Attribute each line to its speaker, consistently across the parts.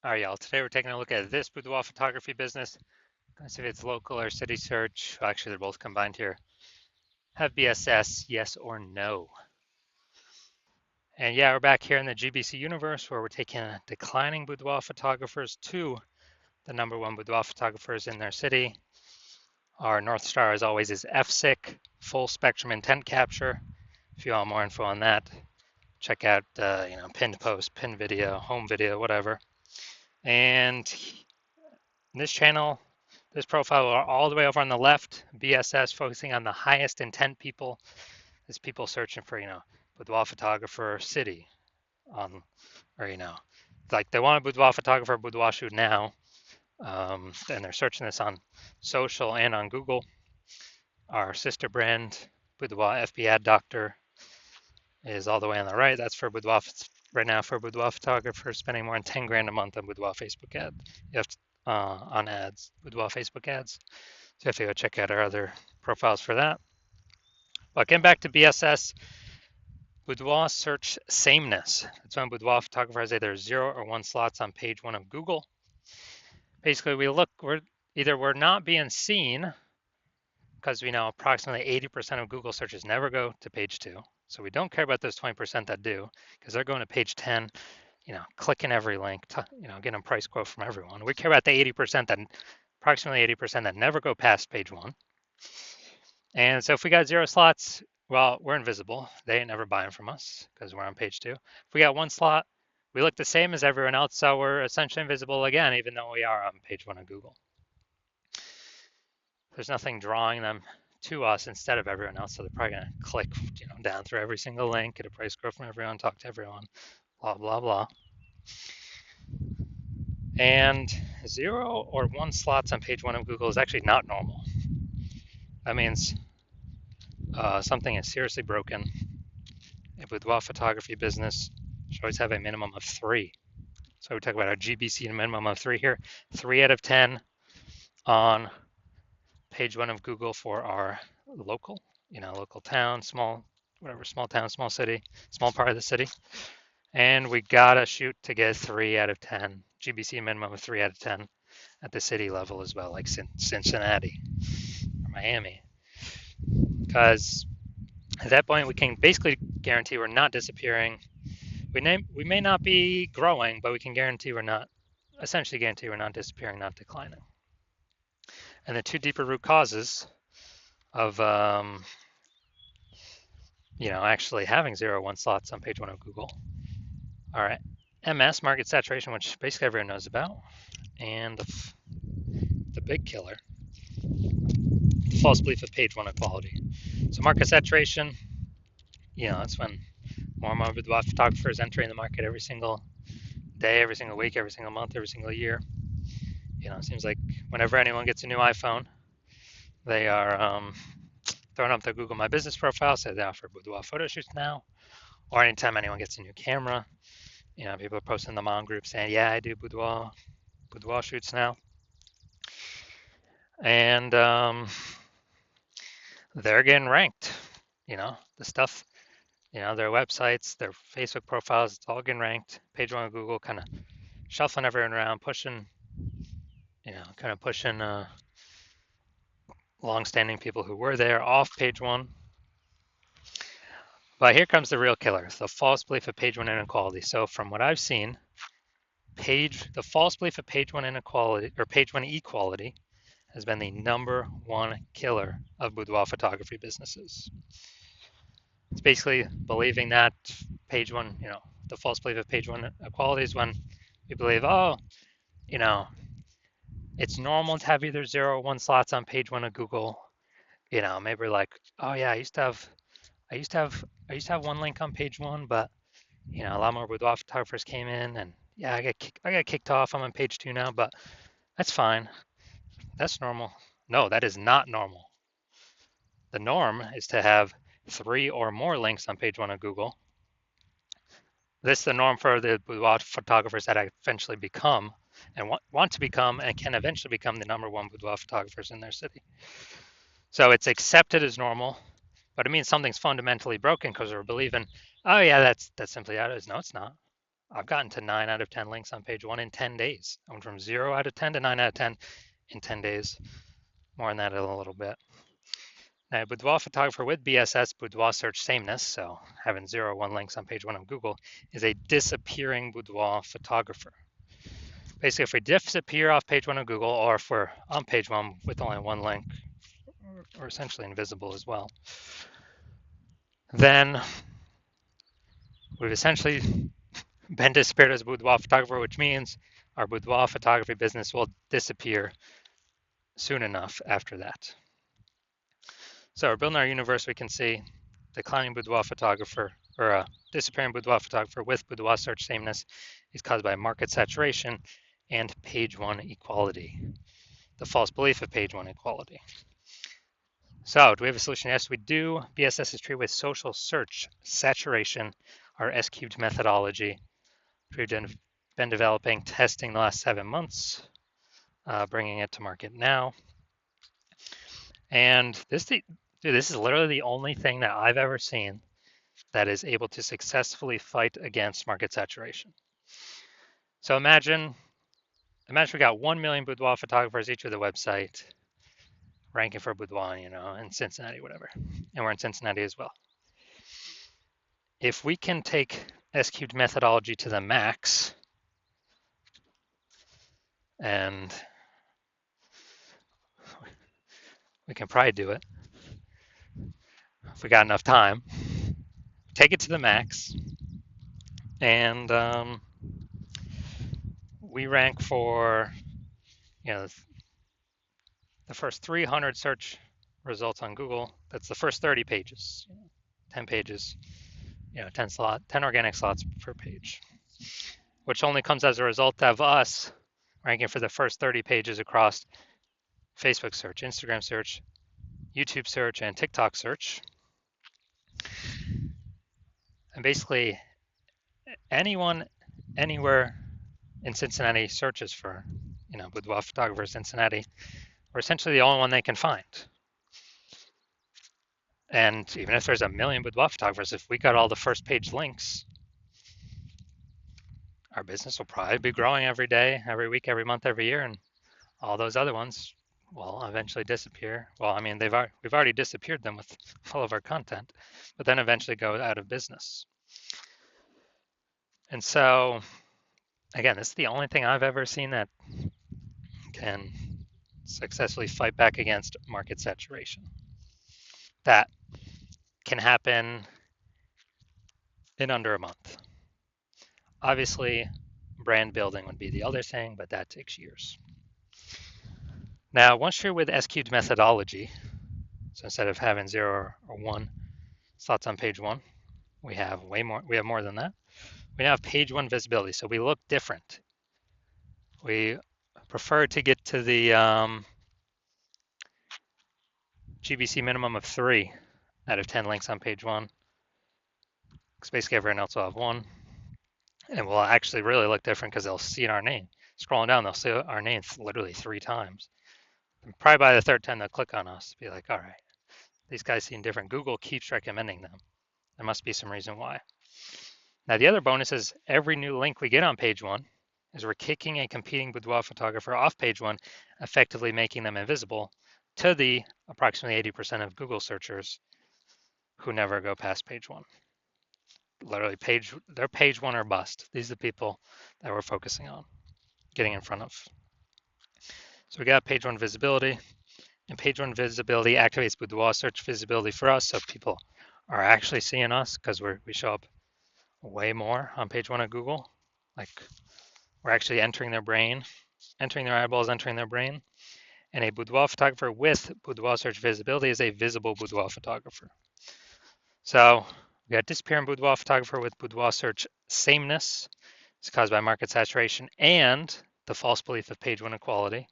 Speaker 1: All right, y'all. Today we're taking a look at this boudoir photography business. Let's see if it's local or city search. Well, actually, they're both combined here. Have BSS, yes or no? And yeah, we're back here in the GBC universe where we're taking declining boudoir photographers to the number one boudoir photographers in their city. Our North Star, as always, is FSIC, full spectrum intent capture. If you want more info on that, check out pinned post, pinned video, home video, whatever. And this channel, this profile all the way over on the left, BSS, focusing on the highest intent people, is people searching for, boudoir photographer city on, or, like they want a boudoir photographer, boudoir shoot now. And they're searching this on social and on Google. Our sister brand, Boudoir FB Ad Doctor, is all the way on the right. That's for boudoir right now for boudoir photographers spending more than 10 grand a month on boudoir Facebook ad. You have to, on ads, boudoir Facebook ads. So you have to go check out our other profiles for that. But getting back to BSS, boudoir search sameness. That's when boudoir photographer has either 0 or 1 slots on page 1 of Google. Basically, we're not being seen because we know approximately 80% of Google searches never go to page 2. So we don't care about those 20% that do because they're going to page 10, clicking every link, getting a price quote from everyone. We care about the 80% that approximately 80% that never go past page 1. And so if we got 0 slots, well, we're invisible. They ain't never buying from us because we're on page 2. If we got 1 slot, we look the same as everyone else, so we're essentially invisible again, even though we are on page 1 of Google. There's nothing drawing them to us instead of everyone else, so they're probably gonna click, down through every single link, get a price quote from everyone, talk to everyone, blah blah blah. And 0 or 1 slots on page 1 of Google is actually not normal. That means something is seriously broken. A boudoir photography business should always have a minimum of 3. So we talk about our GBC, a minimum of 3 here. 3 out of 10 on page 1 of Google for our local, local town, small town, small city, small part of the city. And we gotta shoot to get 3 out of 10. GBC minimum of 3 out of 10 at the city level as well, like Cincinnati or Miami. Because at that point, we can basically guarantee we're not disappearing. We may not be growing, but we can essentially guarantee we're not disappearing, not declining. And the 2 deeper root causes of actually having 0 1 slots on page 1 of Google are MS, market saturation, which basically everyone knows about, and the big killer, the false belief of page 1 equality. So market saturation, that's when more and more boudoir photographers entering the market every single day, every single week, every single month, every single year. It seems like whenever anyone gets a new iPhone, they are throwing up their Google My Business profile, say they offer boudoir photo shoots now, or anytime anyone gets a new camera, people are posting them on groups saying, yeah, I do boudoir shoots now. And they're getting ranked, the stuff, their websites, their Facebook profiles, it's all getting ranked. Page 1 of Google kind of shuffling everyone around, pushing long-standing people who were there off page 1. But here comes the real killer, the false belief of page 1 inequality. So from what I've seen, the false belief of page 1 inequality or page 1 equality has been the #1 killer of boudoir photography businesses. It's basically believing that page 1, the false belief of page 1 equality is when we believe, it's normal to have either 0 or 1 slots on page 1 of Google. Maybe we're like, oh yeah, I used to have 1 link on page 1, but a lot more boudoir photographers came in, and yeah, I got kicked off. I'm on page 2 now, but that's fine. That's normal. No, that is not normal. The norm is to have 3 or more links on page 1 of Google. This is the norm for the boudoir photographers that eventually become and want to become and can eventually become the #1 boudoir photographers in their city. So it's accepted as normal, but it means something's fundamentally broken because we're believing, oh yeah, that's simply how it is. No, it's not. I've gotten to 9 out of 10 links on page one in 10 days. I went from 0 out of 10 to 9 out of 10 in 10 days. More on that in a little bit. Now, boudoir photographer with BSS, boudoir search sameness, so having 0 or 1 links on page one of Google, is a disappearing boudoir photographer. Basically, if we disappear off page one of Google, or if we're on page one with only 1 link, or essentially invisible as well, then we've essentially been disappeared as a boudoir photographer, which means our boudoir photography business will disappear soon enough after that. So we're building our universe. We can see declining boudoir photographer, or a disappearing boudoir photographer with boudoir search sameness is caused by market saturation and page one equality, the false belief of page one equality. So do we have a solution? Yes, we do. BSS is treated with social search saturation, our S-cubed methodology. We've been developing, testing the last 7 months, bringing it to market now. And this is literally the only thing that I've ever seen that is able to successfully fight against market saturation. So imagine we got 1 million boudoir photographers each with a website, ranking for boudoir, in Cincinnati, whatever. And we're in Cincinnati as well. If we can take S-cubed methodology to the max, and we can probably do it if we got enough time, take it to the max, and we rank for, the first 300 search results on Google. That's the first 30 pages, 10 pages, 10 organic slots per page, which only comes as a result of us ranking for the first 30 pages across Facebook search, Instagram search, YouTube search, and TikTok search. And basically, anyone, anywhere in Cincinnati searches for, boudoir photographer Cincinnati, we're essentially the only one they can find. And even if there's a million boudoir photographers, if we got all the first page links, our business will probably be growing every day, every week, every month, every year, and all those other ones will eventually disappear. Well, I mean, we've already disappeared them with all of our content, but then eventually go out of business. And so, again, this is the only thing I've ever seen that can successfully fight back against market saturation. That can happen in under a month. Obviously, brand building would be the other thing, but that takes years. Now, once you're with S-cubed methodology, so instead of having 0 or 1 slots on page one, we have more than that. We now have page one visibility, so we look different. We prefer to get to the GBC minimum of 3 out of 10 links on page one, because basically everyone else will have 1. And we'll actually really look different because they'll see our name. Scrolling down, they'll see our name literally 3 times. And probably by the 3rd time, they'll click on us, be like, all right, these guys seem different. Google keeps recommending them. There must be some reason why. Now, the other bonus is every new link we get on page one is we're kicking a competing boudoir photographer off page one, effectively making them invisible to the approximately 80% of Google searchers who never go past page one. Literally, they're page one or bust. These are the people that we're focusing on, getting in front of. So we got page one visibility, and page one visibility activates boudoir search visibility for us, so people are actually seeing us because we show up way more on page one of Google. Like, we're actually entering their brain, entering their eyeballs, entering their brain. And a boudoir photographer with boudoir search visibility is a visible boudoir photographer. So we got disappearing boudoir photographer with boudoir search sameness. It's caused by market saturation and the false belief of page one equality.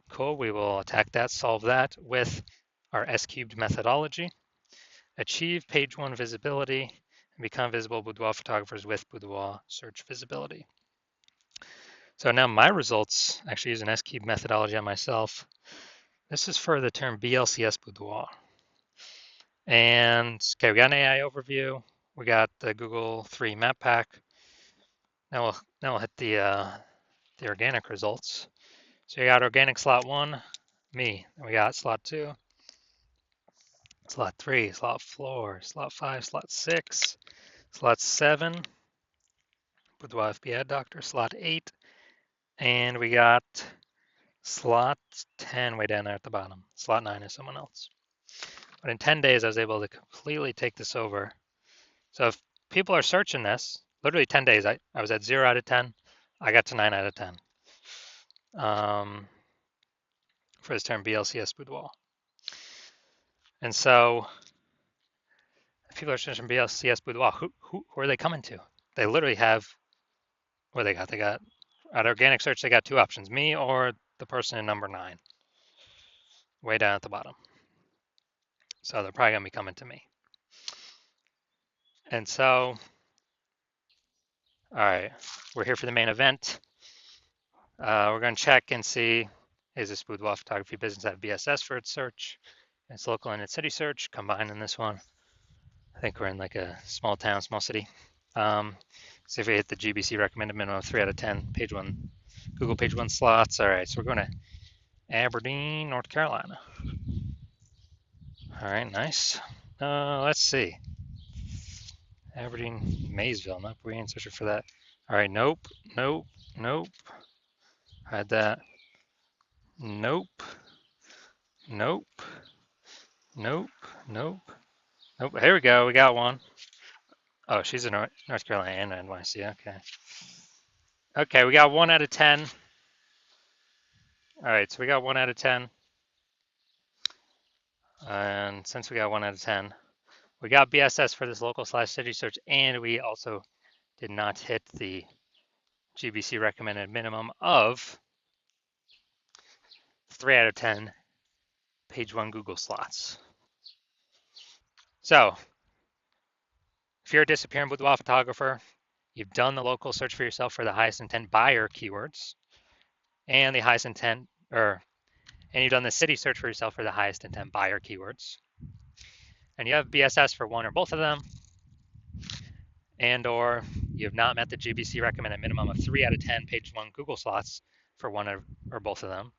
Speaker 1: Cool, we will attack that, solve that with our S-cubed methodology. Achieve page one visibility and become visible boudoir photographers with boudoir search visibility. So now my results, actually use an S-cubed methodology on myself. This is for the term BLCS boudoir. And okay, we got an AI overview. We got the Google 3 map pack. now we'll hit the organic results. So you got organic slot 1, me. Then we got slot 2, slot 3, slot 4, slot 5, slot 6, slot 7, Boudoir FB Ad Doctor, slot 8, and we got slot 10 way down there at the bottom. Slot 9 is someone else. But in 10 days, I was able to completely take this over. So if people are searching this, literally 10 days, I was at 0 out of 10. I got to 9 out of 10 for this term BLCS Boudoir. And so if people are searching BLCS Boudoir, who are they coming to? They literally have, what they got? They got, at organic search, they got 2 options, me or the person in number 9, way down at the bottom. So they're probably going to be coming to me. And so, all right, we're here for the main event. We're going to check and see, is this Boudoir photography business have BSS for its search? It's local and its city search combined in this one. I think we're in like a small town, small city. See if we hit the GBC recommended minimum of 3 out of 10, page 1, Google page 1 slots. All right, so we're going to Aberdeen, North Carolina. All right, nice. Let's see. Aberdeen, Maysville, nope, we ain't searching for that. All right, nope. Had that. Nope. Here we go, we got one. Oh, she's in North Carolina and NYC, okay. Okay, we got 1 out of 10. All right, so we got 1 out of 10. And since we got 1 out of 10, we got BSS for this local/city search, and we also did not hit the GBC recommended minimum of 3 out of 10 page 1 Google slots. So if you're a disappearing boudoir photographer, you've done the local search for yourself for the highest intent buyer keywords and the highest intent, and you've done the city search for yourself for the highest intent buyer keywords, and you have BSS for one or both of them, and or you have not met the GBC recommended minimum of 3 out of 10 page 1 Google slots for one or both of them,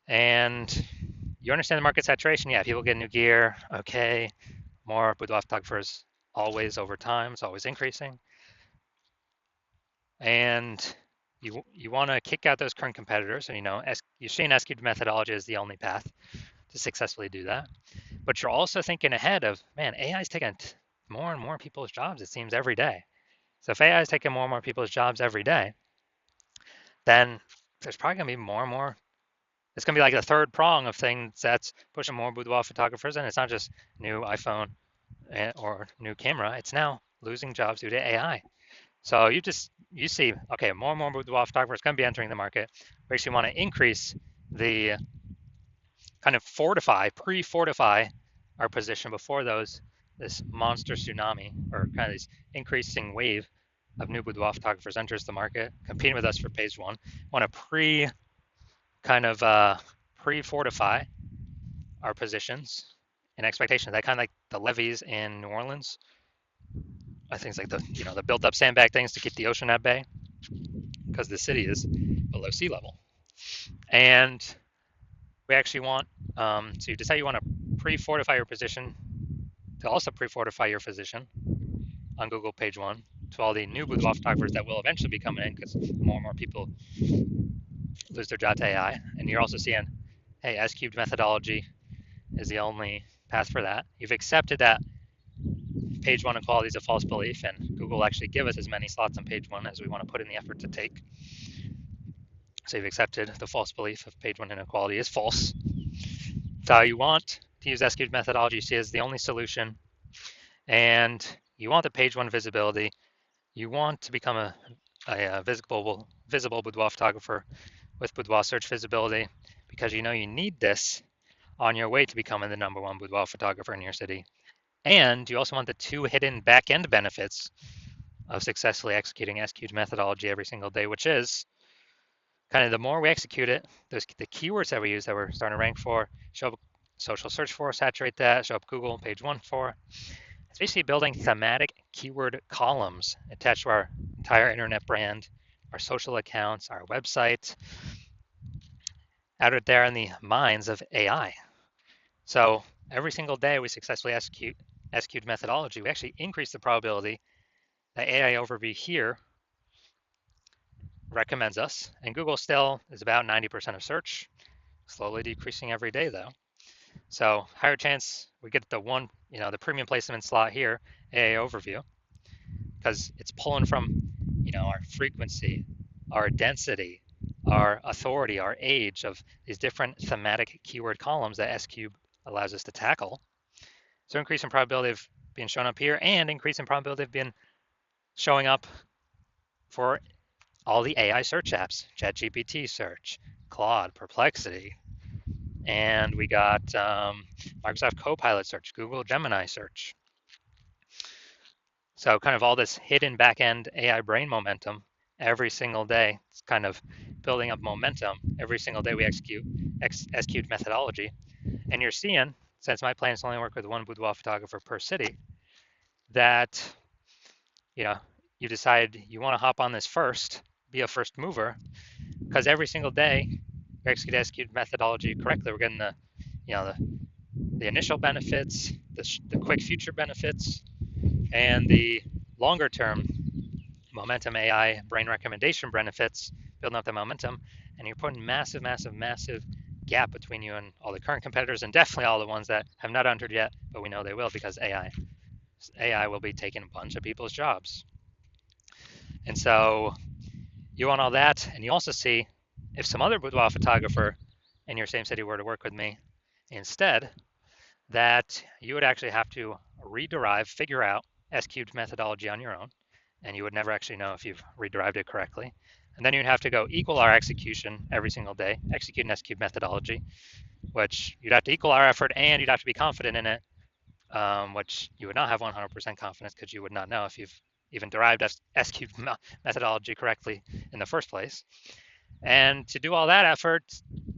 Speaker 1: and you understand the market saturation. Yeah, people get new gear, okay, more boudoir photographers always over time, it's always increasing, and you want to kick out those current competitors, and you're seeing SQL methodology is the only path to successfully do that. But you're also thinking ahead of, man, AI is taking more and more people's jobs, it seems, every day. So if AI is taking more and more people's jobs every day, then there's probably going to be more and more. It's going to be like the third prong of things that's pushing more boudoir photographers, and it's not just new iPhone or new camera. It's now losing jobs due to AI. So you see, okay, more and more boudoir photographers going to be entering the market. We actually want to increase the kind of pre-fortify our position before this monster tsunami or kind of this increasing wave of new boudoir photographers enters the market, competing with us for page 1. Want to pre-fortify our positions in expectation. That kind of like the levees in New Orleans. I think it's like the built-up sandbag things to keep the ocean at bay because the city is below sea level. And we actually want to decide you want to pre-fortify your position to also pre-fortify your position on Google page 1 to all the new boudoir photographers that will eventually be coming in because more and more people lose their job to AI. And you're also seeing, hey, S-cubed methodology is the only path for that. You've accepted that page 1 equality is a false belief, and Google will actually give us as many slots on page 1 as we want to put in the effort to take. So you've accepted the false belief of page 1 inequality is false. So you want to use S-cubed methodology, you see as the only solution, and you want the page 1 visibility. You want to become a visible boudoir photographer with boudoir search visibility because you need this on your way to becoming the #1 boudoir photographer in your city. And you also want the 2 hidden back-end benefits of successfully executing S-cubed methodology every single day, which is kind of the more we execute it, the keywords that we use that we're starting to rank for, show up social search for, saturate that, show up Google page 1 for, It's basically building thematic keyword columns attached to our entire internet brand, our social accounts, our website, out there in the minds of AI. So every single day we successfully execute methodology, we actually increase the probability that AI overview here recommends us, and Google still is about 90% of search, slowly decreasing every day though. So higher chance we get the one, the premium placement slot here, AI overview, because it's pulling from, our frequency, our density, our authority, our age of these different thematic keyword columns that SCube allows us to tackle. So increase in probability of being shown up here and increase in probability of being showing up for all the AI search apps, ChatGPT search, Claude, Perplexity, and we got Microsoft Copilot search, Google Gemini search. So kind of all this hidden back-end AI brain momentum every single day. It's kind of building up momentum every single day we execute methodology. And you're seeing, since my plan is to only work with one boudoir photographer per city, that you decide you want to hop on this first, be a first mover, because every single day we execute methodology correctly. We're getting the initial benefits, the quick future benefits, and the longer term momentum AI brain recommendation benefits, building up the momentum, and you're putting massive gap between you and all the current competitors, and definitely all the ones that have not entered yet, but we know they will because AI will be taking a bunch of people's jobs. And so you want all that, and you also see if some other boudoir photographer in your same city were to work with me instead, that you would actually have to figure out S-cubed methodology on your own, and you would never actually know if you've rederived it correctly. And then you'd have to go equal our execution every single day, execute an S-cubed methodology, which you'd have to equal our effort and you'd have to be confident in it, which you would not have 100% confidence because you would not know if you've even derived S-cubed methodology correctly in the first place. And to do all that effort,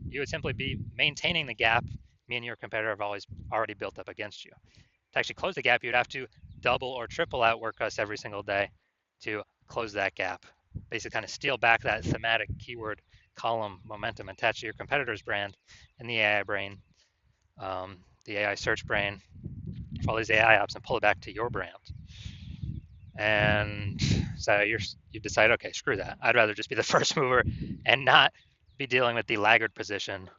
Speaker 1: you would simply be maintaining the gap me and your competitor have already built up against you. To actually close the gap, you'd have to double or triple outwork us every single day to close that gap. Basically kind of steal back that thematic keyword column momentum attached to your competitor's brand in the AI brain, the AI search brain, for all these AI apps, and pull it back to your brand. And so you decide, okay, screw that. I'd rather just be the first mover and not be dealing with the laggard position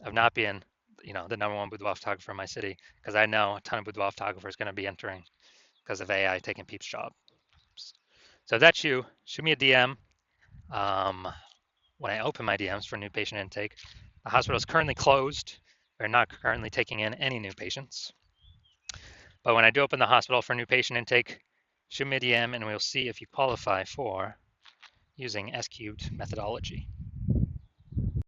Speaker 1: of not being, the number one boudoir photographer in my city, because I know a ton of boudoir photographers going to be entering because of AI taking Peep's job. So if that's you, shoot me a DM. When I open my DMs for new patient intake, the hospital is currently closed. We're not currently taking in any new patients. But when I do open the hospital for new patient intake, shoot me a DM and we'll see if you qualify for using S-cubed methodology.